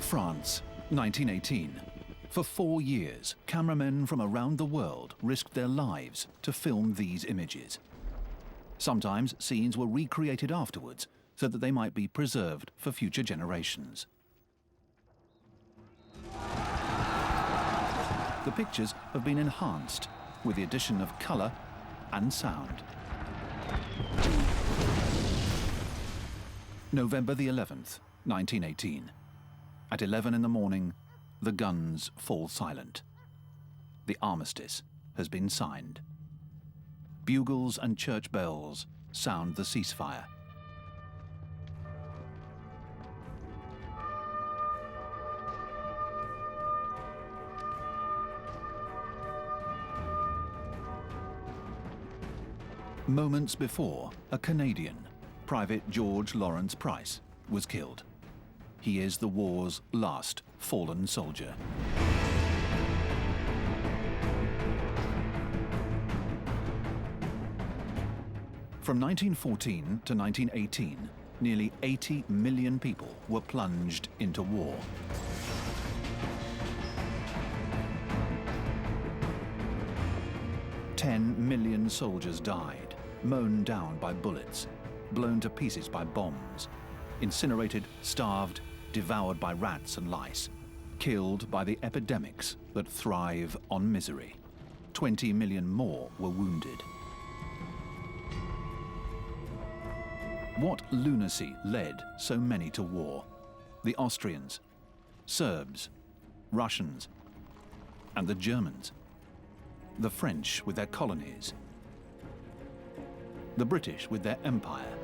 France, 1918. For 4 years, cameramen from around the world risked their lives to film these images. Sometimes scenes were recreated afterwards so that they might be preserved for future generations. The pictures have been enhanced with the addition of colour and sound. November the 11th, 1918. At 11 in the morning, the guns fall silent. The armistice has been signed. Bugles and church bells sound the ceasefire. Moments before, a Canadian, Private George Lawrence Price, was killed. He is the war's last fallen soldier. From 1914 to 1918, nearly 80 million people were plunged into war. $10 million soldiers died, mown down by bullets, blown to pieces by bombs, incinerated, starved, devoured by rats and lice, killed by the epidemics that thrive on misery. 20 million more were wounded. What lunacy led so many to war? The Austrians, Serbs, Russians, and the Germans. The French with their colonies. The British with their empire.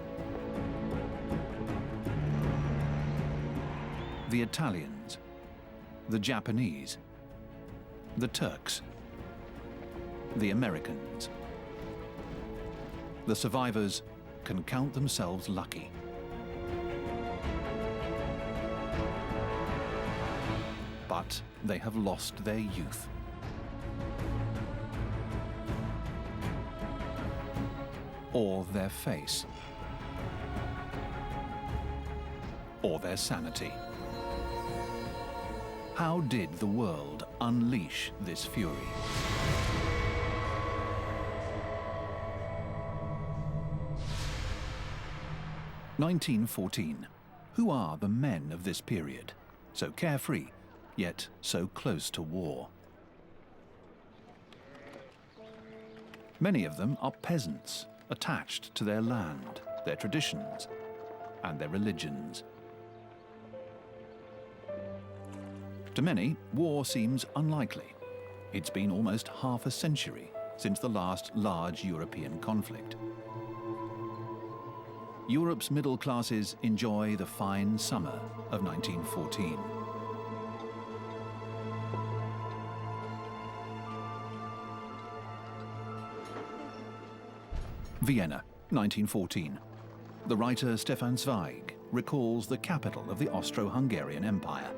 The Italians, the Japanese, the Turks, the Americans. The survivors can count themselves lucky. But they have lost their youth. Or their face. Or their sanity. How did the world unleash this fury? (1914). Who are the men of this period? So carefree, yet so close to war. Many of them are peasants, attached to their land, their traditions, and their religions. To many, war seems unlikely. It's been almost half a century since the last large European conflict. Europe's middle classes enjoy the fine summer of 1914. Vienna, 1914. The writer Stefan Zweig recalls the capital of the Austro-Hungarian Empire.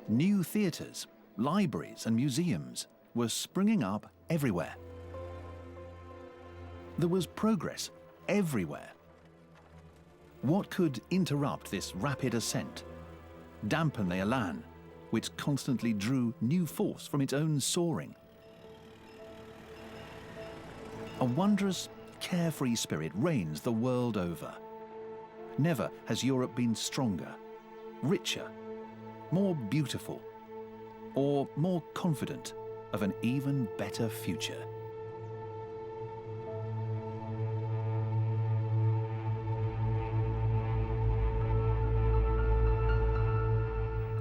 New theatres, libraries and museums were springing up everywhere. There was progress everywhere. What could interrupt this rapid ascent, dampen the elan, which constantly drew new force from its own soaring? A wondrous, carefree spirit reigns the world over. Never has Europe been stronger, richer, more beautiful, or more confident of an even better future.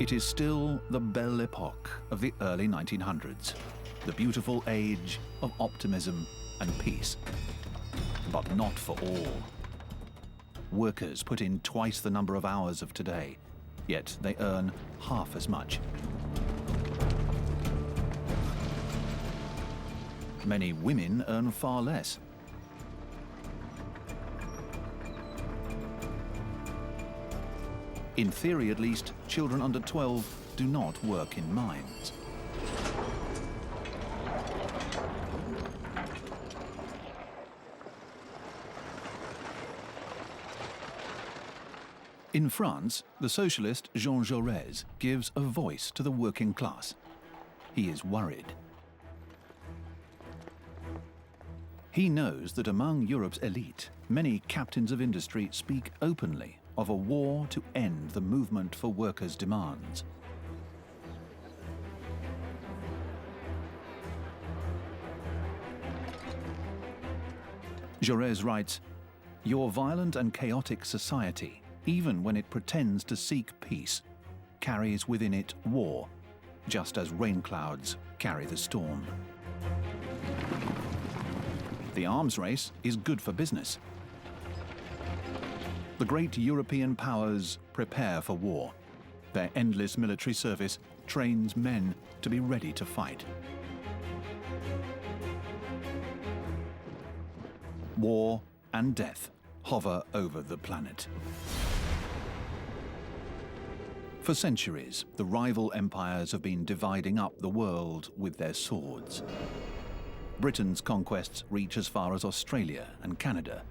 It is still the belle époque of the early 1900s, the beautiful age of optimism and peace. But not for all. Workers put in twice the number of hours of today, yet they earn half as much. Many women earn far less. In theory, at least, children under 12 do not work in mines. In France, the socialist Jean Jaurès gives a voice to the working class. He is worried. He knows that among Europe's elite, many captains of industry speak openly of a war to end the movement for workers' demands. Jaurès writes, "Your violent and chaotic society, even when it pretends to seek peace, carries within it war, just as rain clouds carry the storm." The arms race is good for business. The great European powers prepare for war. Their endless military service trains men to be ready to fight. War and death hover over the planet. For centuries, the rival empires have been dividing up the world with their swords. Britain's conquests reach as far as Australia and Canada.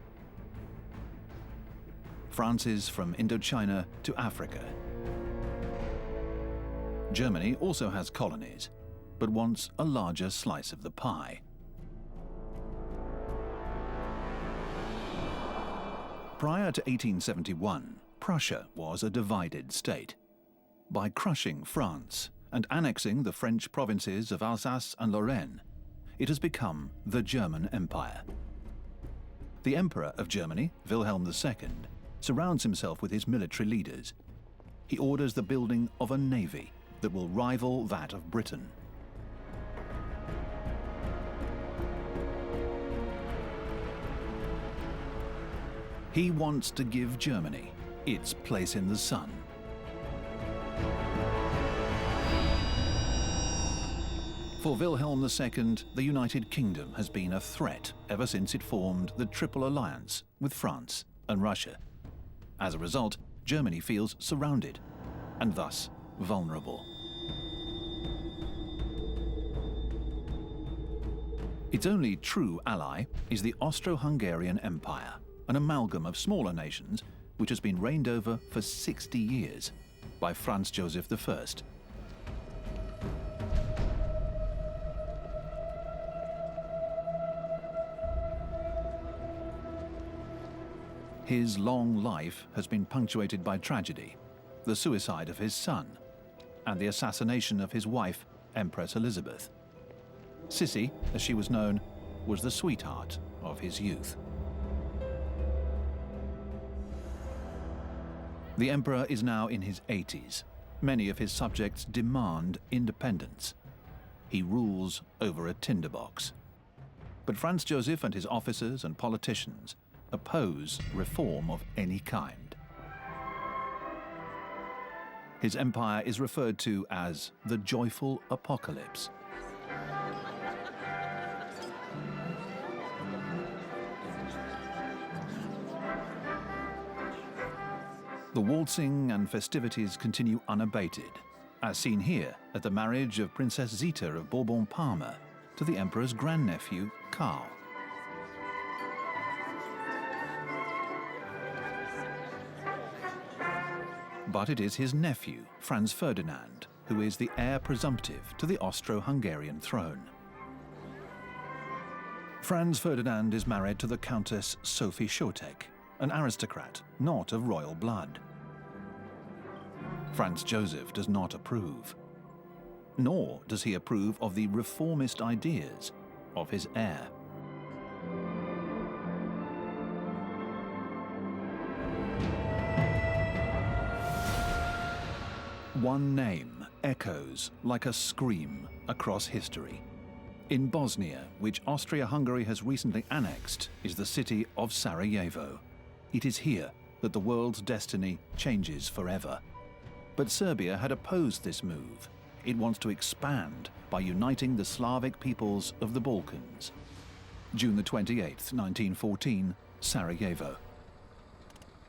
France's from Indochina to Africa. Germany also has colonies, but wants a larger slice of the pie. Prior to 1871, Prussia was a divided state. By crushing France and annexing the French provinces of Alsace and Lorraine, it has become the German Empire. The Emperor of Germany, Wilhelm II, surrounds himself with his military leaders. He orders the building of a navy that will rival that of Britain. He wants to give Germany its place in the sun. For Wilhelm II, the United Kingdom has been a threat ever since it formed the Triple Alliance with France and Russia. As a result, Germany feels surrounded and thus vulnerable. Its only true ally is the Austro-Hungarian Empire, an amalgam of smaller nations which has been reigned over for 60 years by Franz Joseph I. His long life has been punctuated by tragedy, the suicide of his son, and the assassination of his wife, Empress Elizabeth. Sissy, as she was known, was the sweetheart of his youth. The emperor is now in his 80s. Many of his subjects demand independence. He rules over a tinderbox. But Franz Joseph and his officers and politicians oppose reform of any kind. His empire is referred to as the Joyful Apocalypse. The waltzing and festivities continue unabated, as seen here at the marriage of Princess Zita of Bourbon-Parma to the emperor's grandnephew, Karl. But it is his nephew, Franz Ferdinand, who is the heir presumptive to the Austro-Hungarian throne. Franz Ferdinand is married to the Countess Sophie Chotek, an aristocrat not of royal blood. Franz Joseph does not approve, nor does he approve of the reformist ideas of his heir. One name echoes like a scream across history. In Bosnia, which Austria-Hungary has recently annexed, is the city of Sarajevo. It is here that the world's destiny changes forever. But Serbia had opposed this move. It wants to expand by uniting the Slavic peoples of the Balkans. June the 28th, 1914, Sarajevo.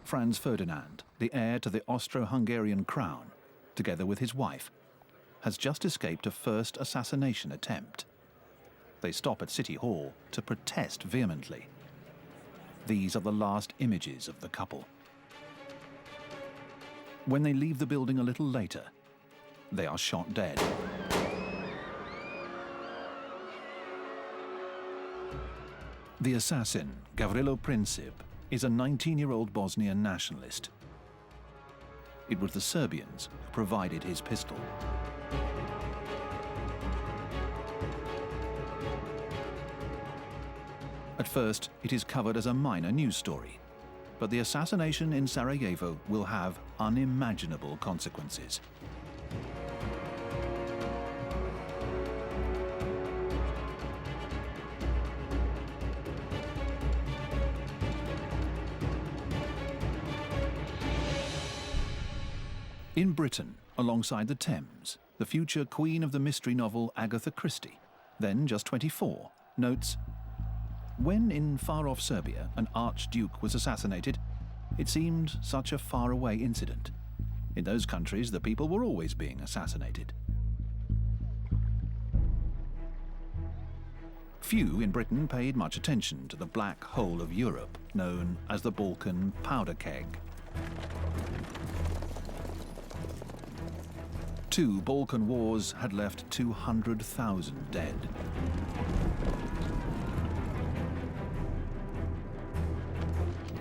Franz Ferdinand, the heir to the Austro-Hungarian crown, together with his wife, has just escaped a first assassination attempt. They stop at City Hall to protest vehemently. These are the last images of the couple. When they leave the building a little later, they are shot dead. The assassin, Gavrilo Princip, is a 19-year-old Bosnian nationalist. It was the Serbians who provided his pistol. At first, it is covered as a minor news story, but the assassination in Sarajevo will have unimaginable consequences. In Britain, alongside the Thames, the future queen of the mystery novel Agatha Christie, then just 24, notes, "When in far-off Serbia an archduke was assassinated, it seemed such a far-away incident. In those countries, the people were always being assassinated." Few in Britain paid much attention to the black hole of Europe, known as the Balkan powder keg. 2 Balkan wars had left 200,000 dead.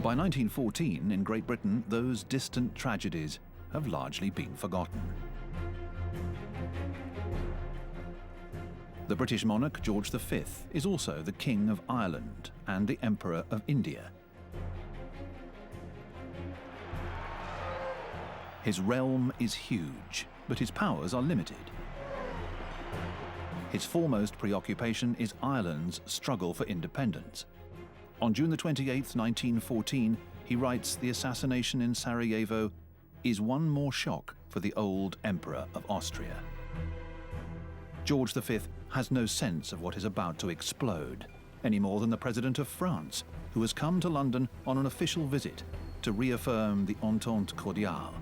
By 1914, in Great Britain, those distant tragedies have largely been forgotten. The British monarch George V is also the King of Ireland and the Emperor of India. His realm is huge, but his powers are limited. His foremost preoccupation is Ireland's struggle for independence. On June 28, 1914, he writes the assassination in Sarajevo is one more shock for the old Emperor of Austria. George V has no sense of what is about to explode, any more than the President of France, who has come to London on an official visit to reaffirm the Entente Cordiale,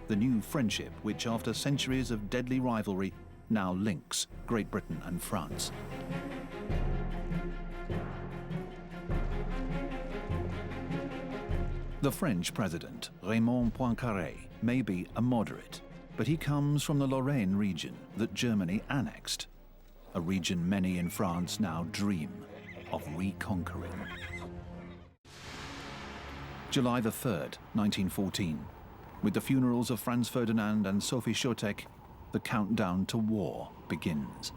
the new friendship which, after centuries of deadly rivalry, now links Great Britain and France. The French president, Raymond Poincaré, may be a moderate, but he comes from the Lorraine region that Germany annexed, a region many in France now dream of reconquering. July 3rd, 1914. With the funerals of Franz Ferdinand and Sophie Chotek, the countdown to war begins.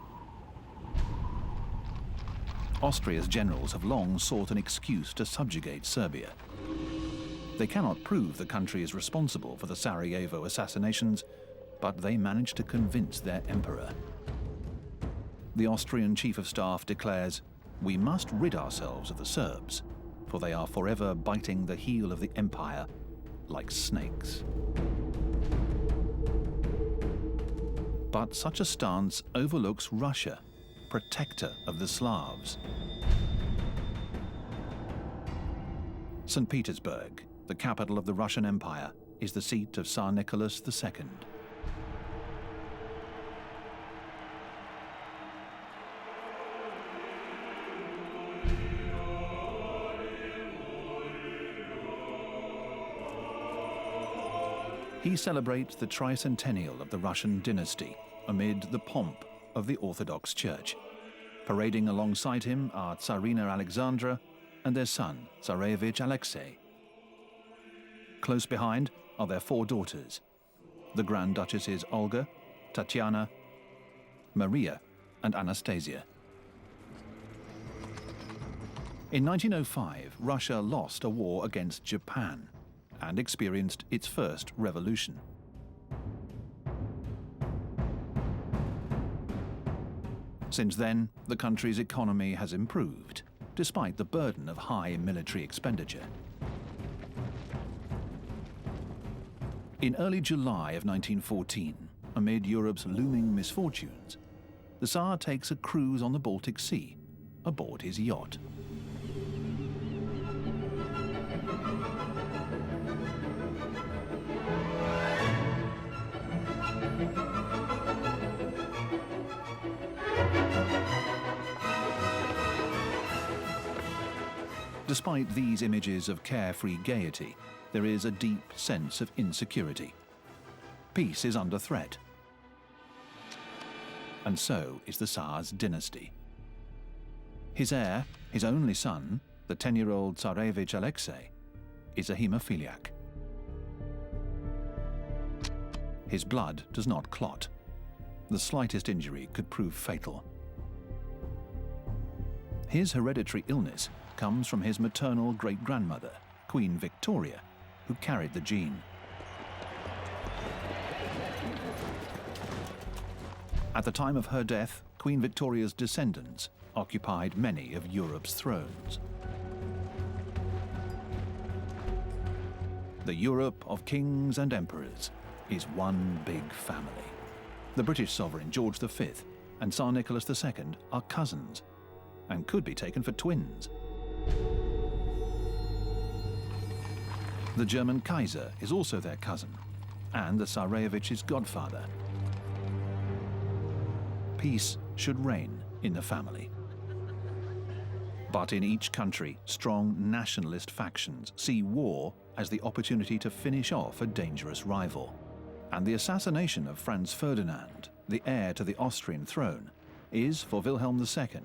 Austria's generals have long sought an excuse to subjugate Serbia. They cannot prove the country is responsible for the Sarajevo assassinations, but they manage to convince their emperor. The Austrian Chief of Staff declares, "We must rid ourselves of the Serbs, for they are forever biting the heel of the empire like snakes." But such a stance overlooks Russia, protector of the Slavs. St. Petersburg, the capital of the Russian Empire, is the seat of Tsar Nicholas II. He celebrates the tricentennial of the Russian dynasty amid the pomp of the Orthodox Church. Parading alongside him are Tsarina Alexandra and their son, Tsarevich Alexei. Close behind are their 4 daughters, the Grand Duchesses Olga, Tatiana, Maria, and Anastasia. In 1905, Russia lost a war against Japan and experienced its first revolution. Since then, the country's economy has improved, despite the burden of high military expenditure. In early July of 1914, amid Europe's looming misfortunes, the Tsar takes a cruise on the Baltic Sea aboard his yacht. Despite these images of carefree gaiety, there is a deep sense of insecurity. Peace is under threat. And so is the Tsar's dynasty. His heir, his only son, the 10-year-old Tsarevich Alexei, is a hemophiliac. His blood does not clot. The slightest injury could prove fatal. His hereditary illness comes from his maternal great-grandmother, Queen Victoria, who carried the gene. At the time of her death, Queen Victoria's descendants occupied many of Europe's thrones. The Europe of kings and emperors is one big family. The British sovereign George V and Tsar Nicholas II are cousins and could be taken for twins. The German Kaiser is also their cousin and the Tsarevich's godfather. Peace should reign in the family. But in each country, strong nationalist factions see war as the opportunity to finish off a dangerous rival. And the assassination of Franz Ferdinand, the heir to the Austrian throne, is, for Wilhelm II,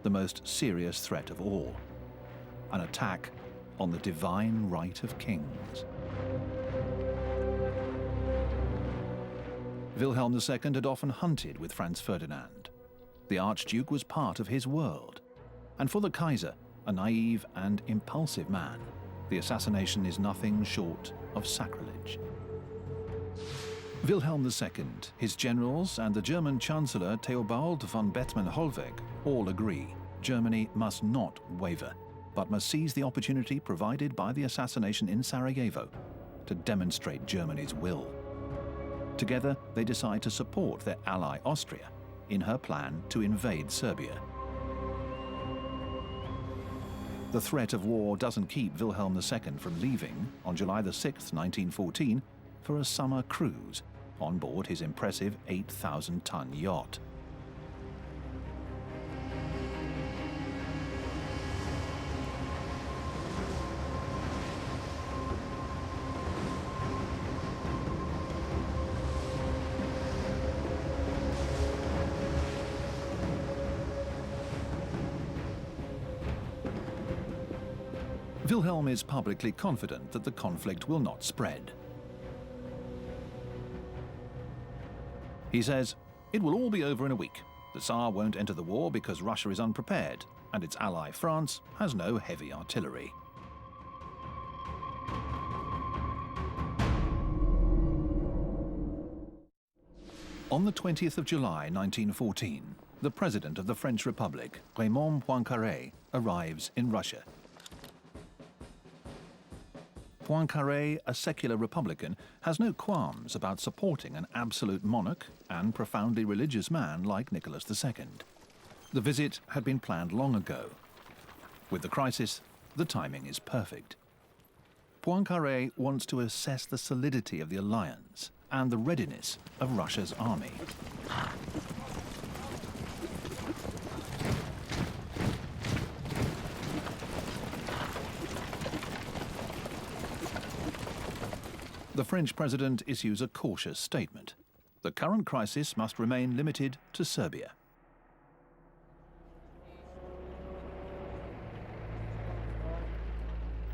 the most serious threat of all. An attack on the divine right of kings. Wilhelm II had often hunted with Franz Ferdinand. The Archduke was part of his world. And for the Kaiser, a naive and impulsive man, the assassination is nothing short of sacrilege. Wilhelm II, his generals, and the German Chancellor Theobald von Bethmann-Hollweg all agree Germany must not waver, but must seize the opportunity provided by the assassination in Sarajevo to demonstrate Germany's will. Together, they decide to support their ally Austria in her plan to invade Serbia. The threat of war doesn't keep Wilhelm II from leaving on July 6, 1914, for a summer cruise on board his impressive 8,000-ton yacht. Wilhelm is publicly confident that the conflict will not spread. He says, "It will all be over in a week. The Tsar won't enter the war because Russia is unprepared, and its ally France has no heavy artillery." On the 20th of July 1914, the President of the French Republic, Raymond Poincaré, arrives in Russia. Poincaré, a secular Republican, has no qualms about supporting an absolute monarch and profoundly religious man like Nicholas II. The visit had been planned long ago. With the crisis, the timing is perfect. Poincaré wants to assess the solidity of the alliance and the readiness of Russia's army. The French president issues a cautious statement. The current crisis must remain limited to Serbia.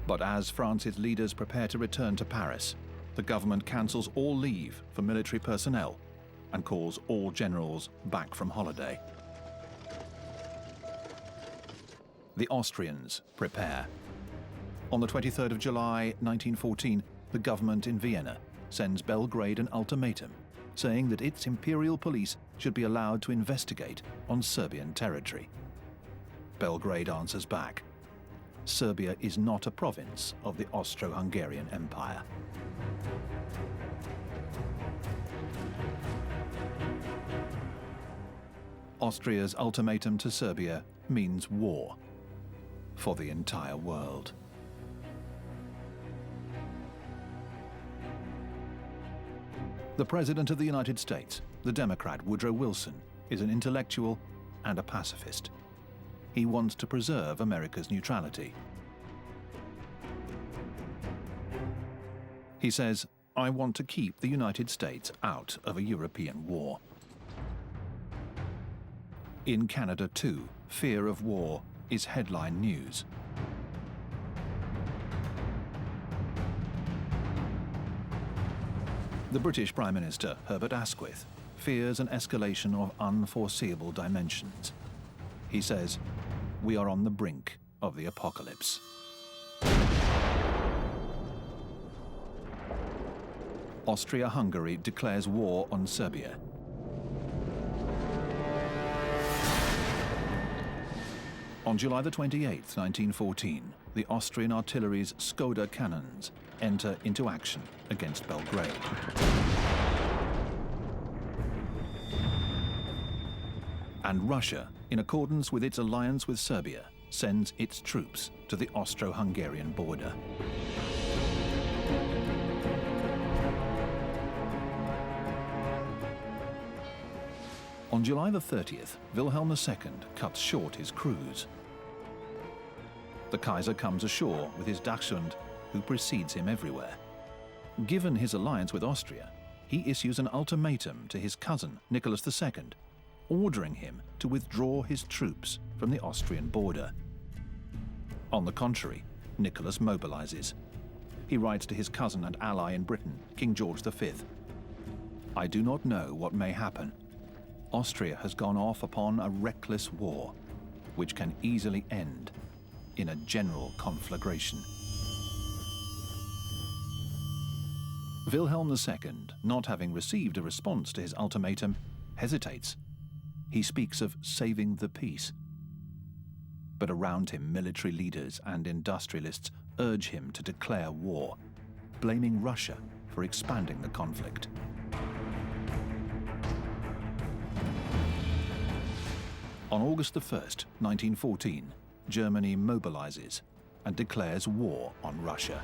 But as France's leaders prepare to return to Paris, the government cancels all leave for military personnel and calls all generals back from holiday. The Austrians prepare. On the 23rd of July 1914, the government in Vienna sends Belgrade an ultimatum saying that its imperial police should be allowed to investigate on Serbian territory. Belgrade answers back. Serbia is not a province of the Austro-Hungarian Empire. Austria's ultimatum to Serbia means war for the entire world. The President of the United States, the Democrat Woodrow Wilson, is an intellectual and a pacifist. He wants to preserve America's neutrality. He says, I want to keep the United States out of a European war. In Canada too, fear of war is headline news. The British Prime Minister, Herbert Asquith, fears an escalation of unforeseeable dimensions. He says, "We are on the brink of the apocalypse." Austria-Hungary declares war on Serbia. On July the 28th, 1914, the Austrian artillery's Skoda cannons enter into action against Belgrade. And Russia, in accordance with its alliance with Serbia, sends its troops to the Austro-Hungarian border. On July the 30th, Wilhelm II cuts short his cruise. The Kaiser comes ashore with his Dachshund, who precedes him everywhere. Given his alliance with Austria, he issues an ultimatum to his cousin, Nicholas II, ordering him to withdraw his troops from the Austrian border. On the contrary, Nicholas mobilizes. He writes to his cousin and ally in Britain, King George V, "I do not know what may happen. Austria has gone off upon a reckless war, which can easily end in a general conflagration." Wilhelm II, not having received a response to his ultimatum, hesitates. He speaks of saving the peace. But around him, military leaders and industrialists urge him to declare war, blaming Russia for expanding the conflict. On August the 1st, 1914, Germany mobilizes and declares war on Russia.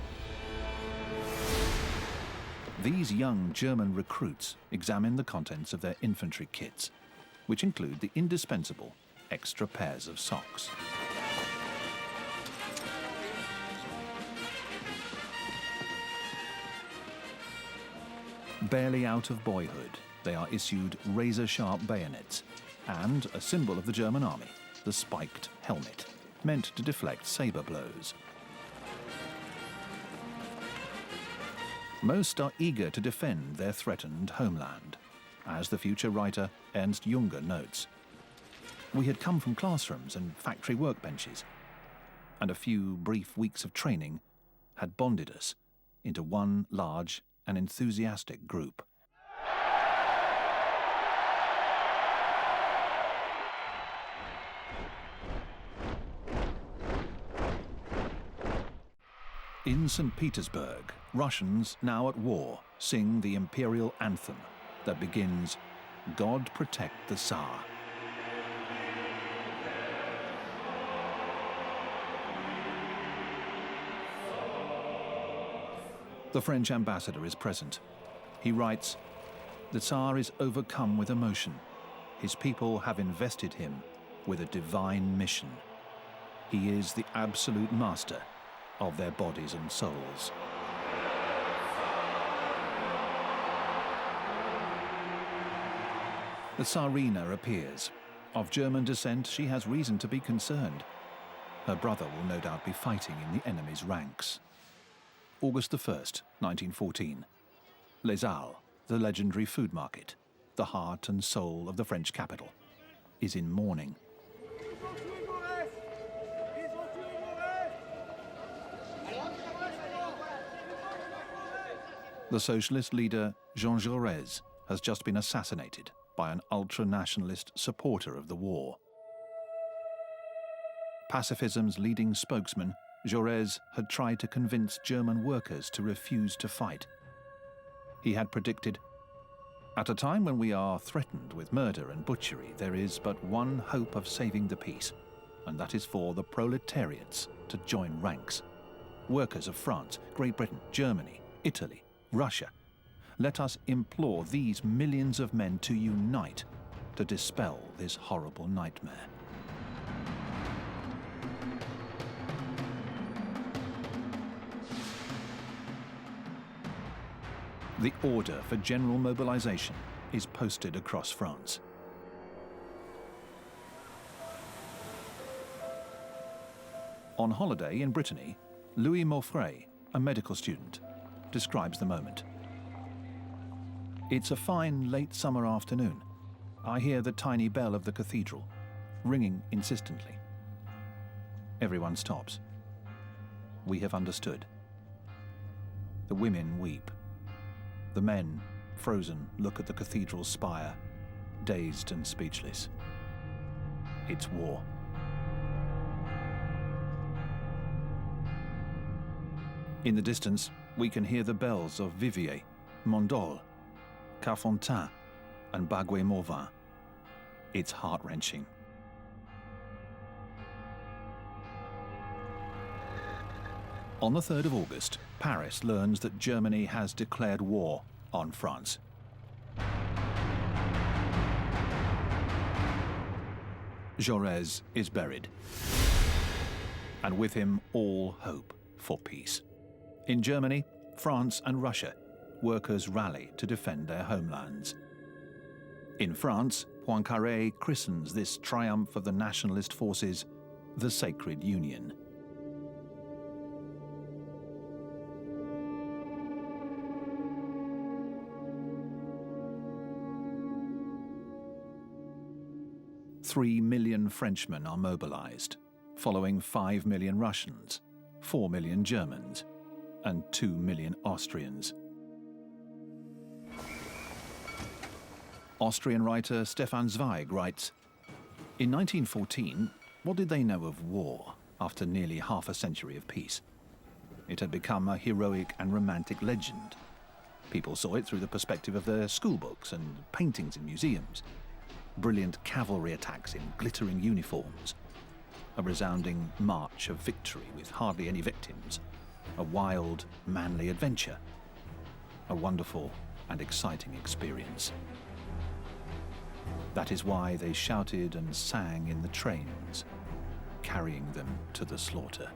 These young German recruits examine the contents of their infantry kits, which include the indispensable extra pairs of socks. Barely out of boyhood, they are issued razor-sharp bayonets and a symbol of the German army, the spiked helmet, meant to deflect saber blows. Most are eager to defend their threatened homeland. As the future writer Ernst Junger notes, "We had come from classrooms and factory workbenches, and a few brief weeks of training had bonded us into one large and enthusiastic group." In St. Petersburg, Russians, now at war, sing the imperial anthem that begins, "God protect the Tsar." The French ambassador is present. He writes, "The Tsar is overcome with emotion. His people have invested him with a divine mission. He is the absolute master of their bodies and souls." The Tsarina appears. Of German descent, she has reason to be concerned. Her brother will no doubt be fighting in the enemy's ranks. August the 1st, 1914. Les Halles, the legendary food market, the heart and soul of the French capital, is in mourning. The socialist leader Jean Jaurès has just been assassinated by an ultra-nationalist supporter of the war. Pacifism's leading spokesman, Jaurès had tried to convince German workers to refuse to fight. He had predicted, "At a time when we are threatened with murder and butchery, there is but one hope of saving the peace, and that is for the proletariats to join ranks. Workers of France, Great Britain, Germany, Italy, Russia, let us implore these millions of men to unite to dispel this horrible nightmare." The order for general mobilization is posted across France. On holiday in Brittany, Louis Maufray, a medical student, describes the moment. It's a fine late summer afternoon. I hear the tiny bell of the cathedral, ringing insistently. Everyone stops. We have understood. The women weep. The men, frozen, look at the cathedral's spire, dazed and speechless. It's war. In the distance, we can hear the bells of Viviers, Mondol, Carfontaine, and Bagué-Morvan. It's heart-wrenching. On the 3rd of August, Paris learns that Germany has declared war on France. Jaurès is buried, and with him all hope for peace. In Germany, France and Russia, workers rally to defend their homelands. In France, Poincaré christens this triumph of the nationalist forces the Sacred Union. "3 million Frenchmen are mobilized, following 5 million Russians, 4 million Germans, and 2 million Austrians." Austrian writer Stefan Zweig writes, "In 1914, what did they know of war after nearly half a century of peace? It had become a heroic and romantic legend. People saw it through the perspective of their schoolbooks and paintings in museums. Brilliant cavalry attacks in glittering uniforms, a resounding march of victory with hardly any victims, a wild, manly adventure, a wonderful and exciting experience. That is why they shouted and sang in the trains, carrying them to the slaughter."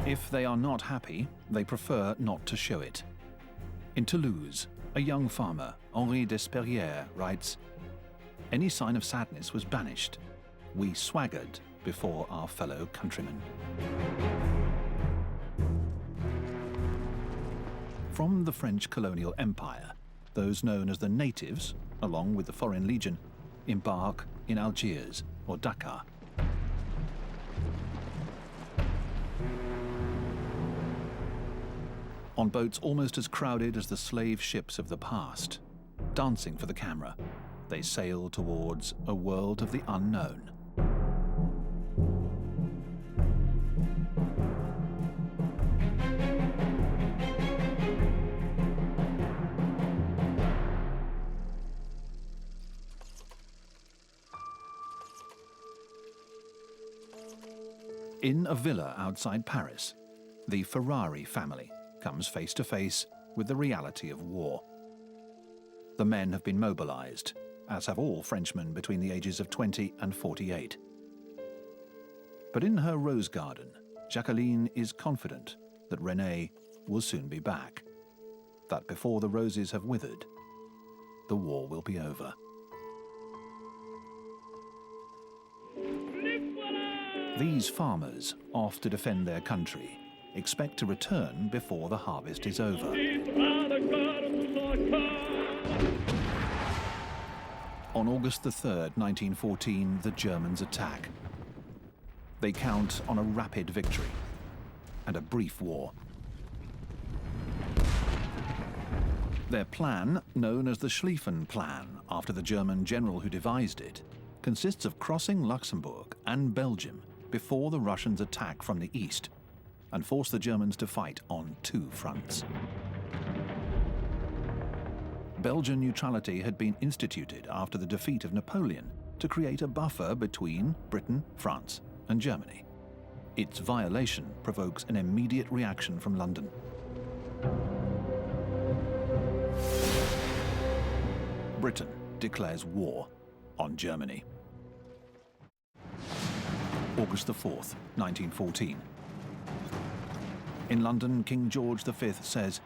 If they are not happy, they prefer not to show it. In Toulouse, a young farmer, Henri Desperrières, writes, "Any sign of sadness was banished. We swaggered before our fellow countrymen." From the French colonial empire, those known as the natives, along with the Foreign Legion, embark in Algiers or Dakar. On boats almost as crowded as the slave ships of the past, dancing for the camera, they sail towards a world of the unknown. In a villa outside Paris, the Ferrari family comes face to face with the reality of war. The men have been mobilized, as have all Frenchmen between the ages of 20 and 48. But in her rose garden, Jacqueline is confident that René will soon be back, that before the roses have withered, the war will be over. These farmers, off to defend their country, expect to return before the harvest is over. On August the 3rd, 1914, the Germans attack. They count on a rapid victory and a brief war. Their plan, known as the Schlieffen Plan, after the German general who devised it, consists of crossing Luxembourg and Belgium before the Russians attack from the east and force the Germans to fight on two fronts. Belgian neutrality had been instituted after the defeat of Napoleon to create a buffer between Britain, France, and Germany. Its violation provokes an immediate reaction from London. Britain declares war on Germany. August the 4th, 1914. In London, King George V says,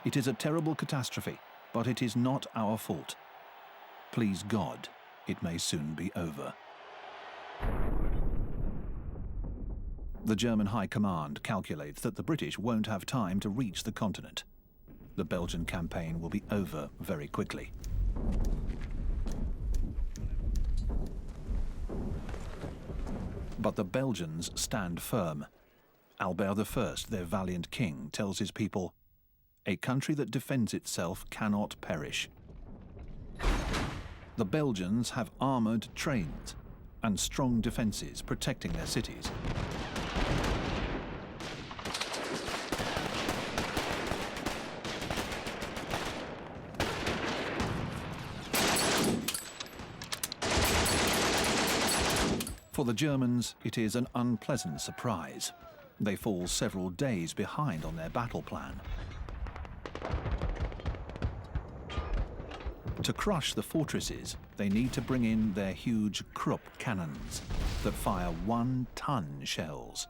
"It is a terrible catastrophe, but it is not our fault. Please God, it may soon be over." The German High Command calculates that the British won't have time to reach the continent. The Belgian campaign will be over very quickly. But the Belgians stand firm. Albert I, their valiant king, tells his people, "A country that defends itself cannot perish." The Belgians have armoured trains and strong defences protecting their cities. For the Germans, it is an unpleasant surprise. They fall several days behind on their battle plan. To crush the fortresses, they need to bring in their huge Krupp cannons that fire 1-ton shells.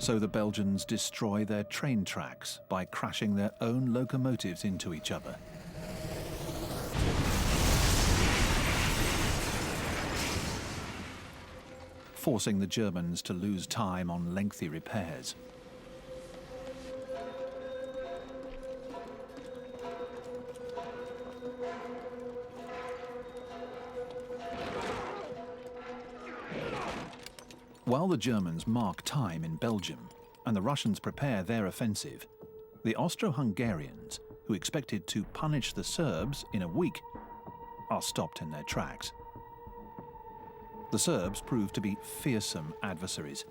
So the Belgians destroy their train tracks by crashing their own locomotives into each other. Forcing the Germans to lose time on lengthy repairs. While the Germans mark time in Belgium and the Russians prepare their offensive, the Austro-Hungarians, who expected to punish the Serbs in a week, are stopped in their tracks. The Serbs prove to be fearsome adversaries.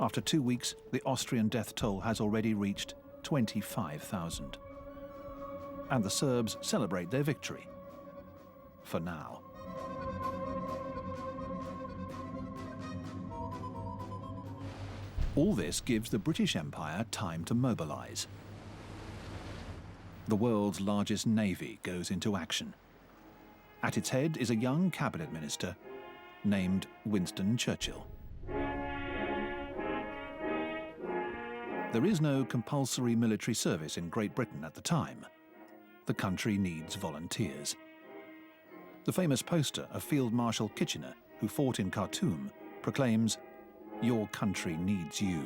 After 2 weeks, the Austrian death toll has already reached 25,000. And the Serbs celebrate their victory. For now. All this gives the British Empire time to mobilize. The world's largest navy goes into action. At its head is a young cabinet minister named Winston Churchill. There is no compulsory military service in Great Britain at the time. The country needs volunteers. The famous poster of Field Marshal Kitchener, who fought in Khartoum, proclaims, "Your country needs you."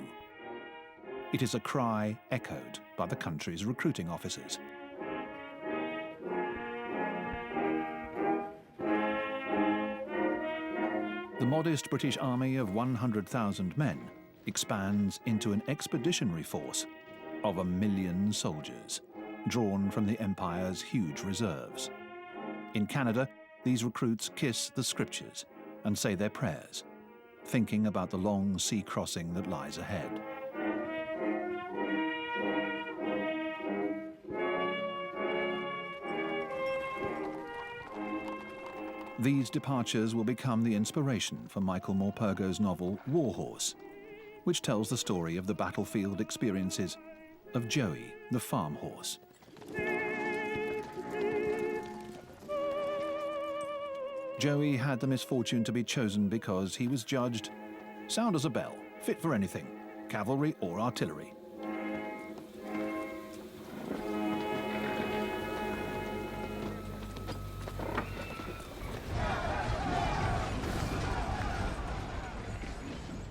It is a cry echoed by the country's recruiting officers. The modest British army of 100,000 men expands into an expeditionary force of 1 million soldiers, drawn from the Empire's huge reserves. In Canada, these recruits kiss the scriptures and say their prayers, thinking about the long sea crossing that lies ahead. These departures will become the inspiration for Michael Morpurgo's novel War Horse, which tells the story of the battlefield experiences of Joey, the farm horse. Joey had the misfortune to be chosen because he was judged sound as a bell, fit for anything, cavalry or artillery.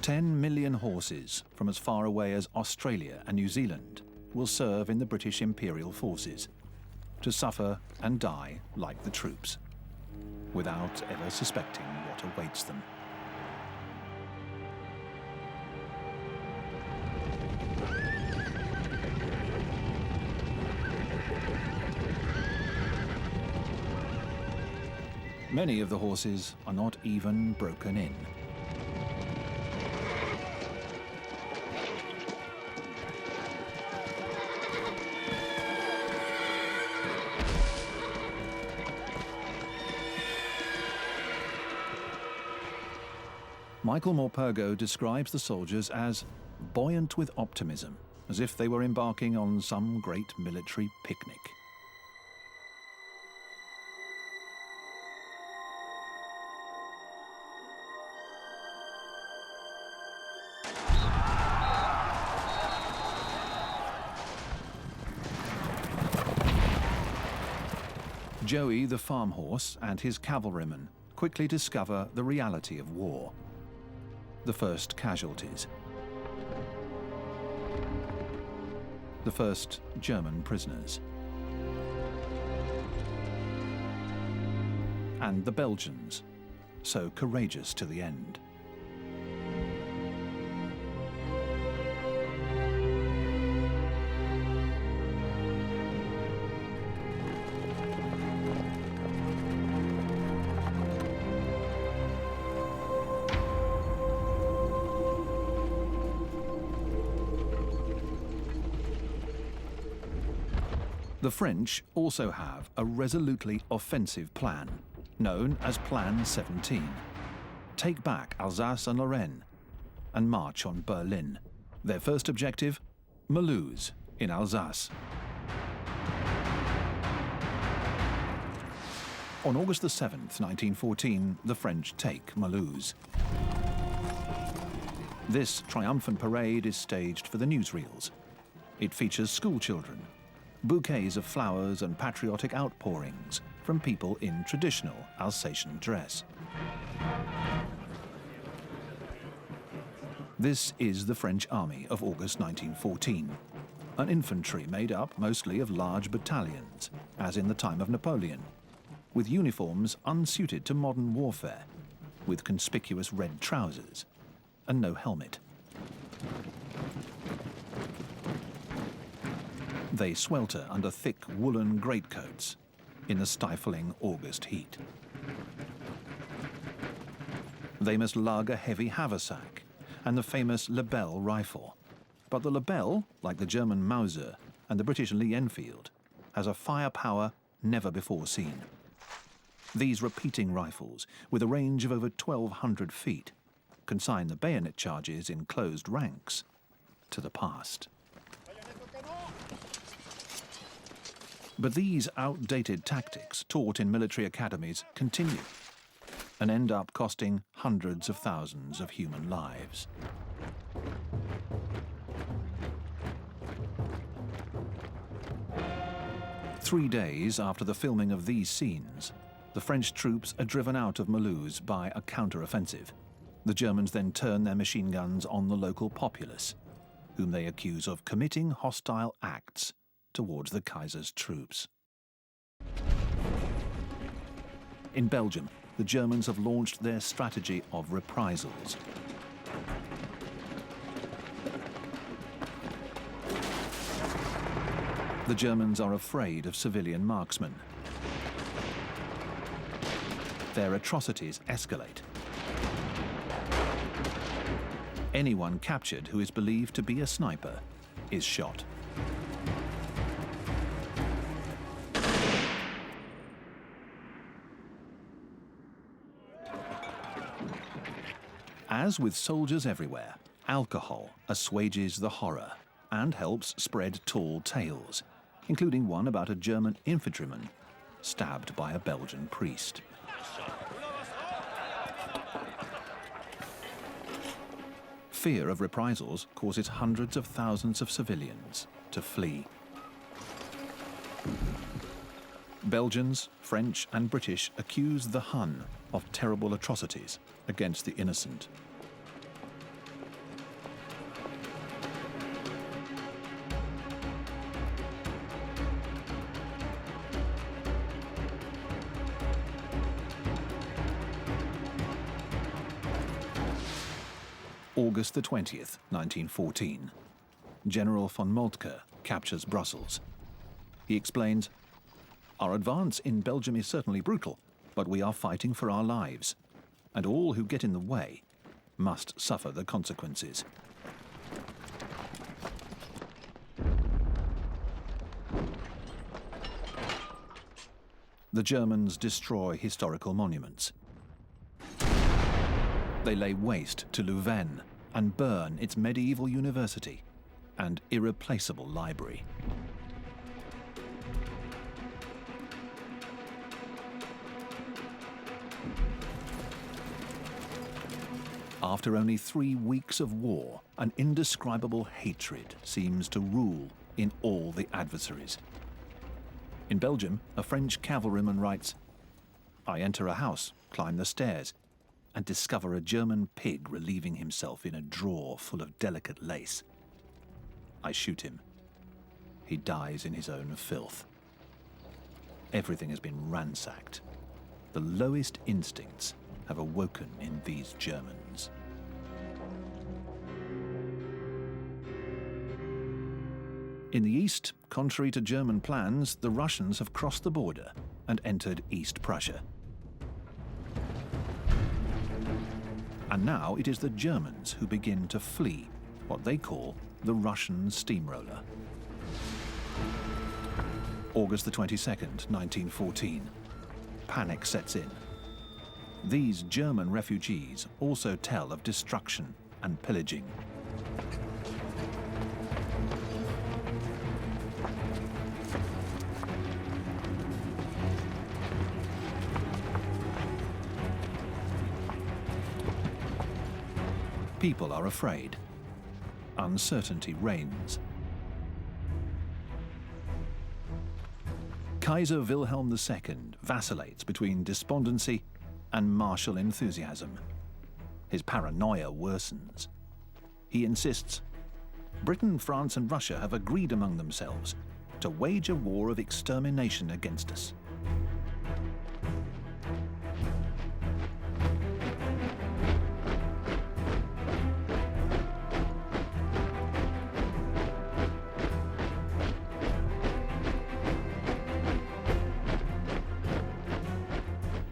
"10 million horses from as far away as Australia and New Zealand will serve in the British Imperial forces, to suffer and die like the troops, without ever suspecting what awaits them." Many of the horses are not even broken in. Michael Morpurgo describes the soldiers as buoyant with optimism, as if they were embarking on some great military picnic. Joey, the farm horse, and his cavalrymen quickly discover the reality of war. The first casualties. The first German prisoners. And the Belgians, so courageous to the end. The French also have a resolutely offensive plan, known as Plan 17. Take back Alsace and Lorraine and march on Berlin. Their first objective, Mulhouse in Alsace. On August the 7th, 1914, the French take Mulhouse. This triumphant parade is staged for the newsreels. It features schoolchildren, bouquets of flowers and patriotic outpourings from people in traditional Alsatian dress. This is the French army of August 1914, an infantry made up mostly of large battalions, as in the time of Napoleon, with uniforms unsuited to modern warfare, with conspicuous red trousers and no helmet. They swelter under thick woolen greatcoats in the stifling August heat. They must lug a heavy haversack and the famous Lebel rifle. But the Lebel, like the German Mauser and the British Lee Enfield, has a firepower never before seen. These repeating rifles, with a range of over 1,200 feet, consign the bayonet charges in closed ranks to the past. But these outdated tactics taught in military academies continue and end up costing hundreds of thousands of human lives. Three days after the filming of these scenes, the French troops are driven out of Mulhouse by a counter-offensive. The Germans then turn their machine guns on the local populace, whom they accuse of committing hostile acts towards the Kaiser's troops. In Belgium, the Germans have launched their strategy of reprisals. The Germans are afraid of civilian marksmen. Their atrocities escalate. Anyone captured who is believed to be a sniper is shot. As with soldiers everywhere, alcohol assuages the horror and helps spread tall tales, including one about a German infantryman stabbed by a Belgian priest. Fear of reprisals causes hundreds of thousands of civilians to flee. Belgians, French and British accuse the Hun of terrible atrocities against the innocent. August the 20th, 1914. General von Moltke captures Brussels. He explains, "Our advance in Belgium is certainly brutal, but we are fighting for our lives, and all who get in the way must suffer the consequences." The Germans destroy historical monuments. They lay waste to Louvain and burn its medieval university and irreplaceable library. After only 3 weeks of war, an indescribable hatred seems to rule in all the adversaries. In Belgium, a French cavalryman writes, "I enter a house, climb the stairs, and discover a German pig relieving himself in a drawer full of delicate lace. I shoot him. He dies in his own filth." Everything has been ransacked. The lowest instincts have awoken in these Germans. In the east, contrary to German plans, the Russians have crossed the border and entered East Prussia. And now it is the Germans who begin to flee what they call the Russian steamroller. August the 22nd, 1914. Panic sets in. These German refugees also tell of destruction and pillaging. People are afraid. Uncertainty reigns. Kaiser Wilhelm II vacillates between despondency and martial enthusiasm. His paranoia worsens. He insists, Britain, France and Russia have agreed among themselves to wage a war of extermination against us.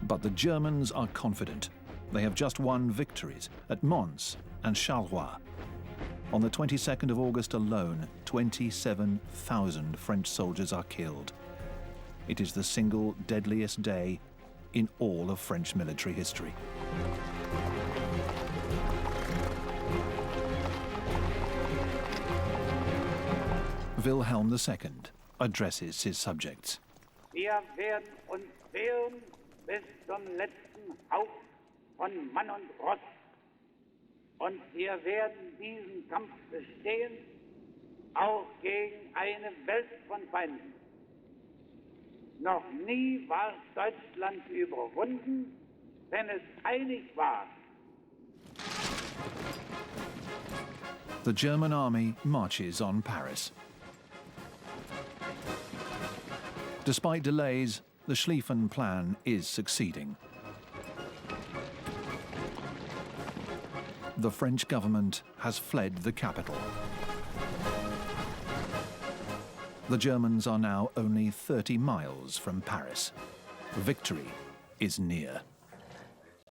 But the Germans are confident. They have just won victories at Mons and Charleroi. On the 22nd of August alone, 27,000 French soldiers are killed. It is the single deadliest day in all of French military history. Wilhelm II addresses his subjects. Wir werden uns wehren bis zum letzten Hauch von Mann und Ross. Und wir werden diesen Kampf bestehen, auch gegen eine Welt von Feinden. Noch nie war Deutschland überwunden, wenn es einig war. The German army marches on Paris. Despite delays, the Schlieffen Plan is succeeding. The French government has fled the capital. The Germans are now only 30 miles from Paris. Victory is near.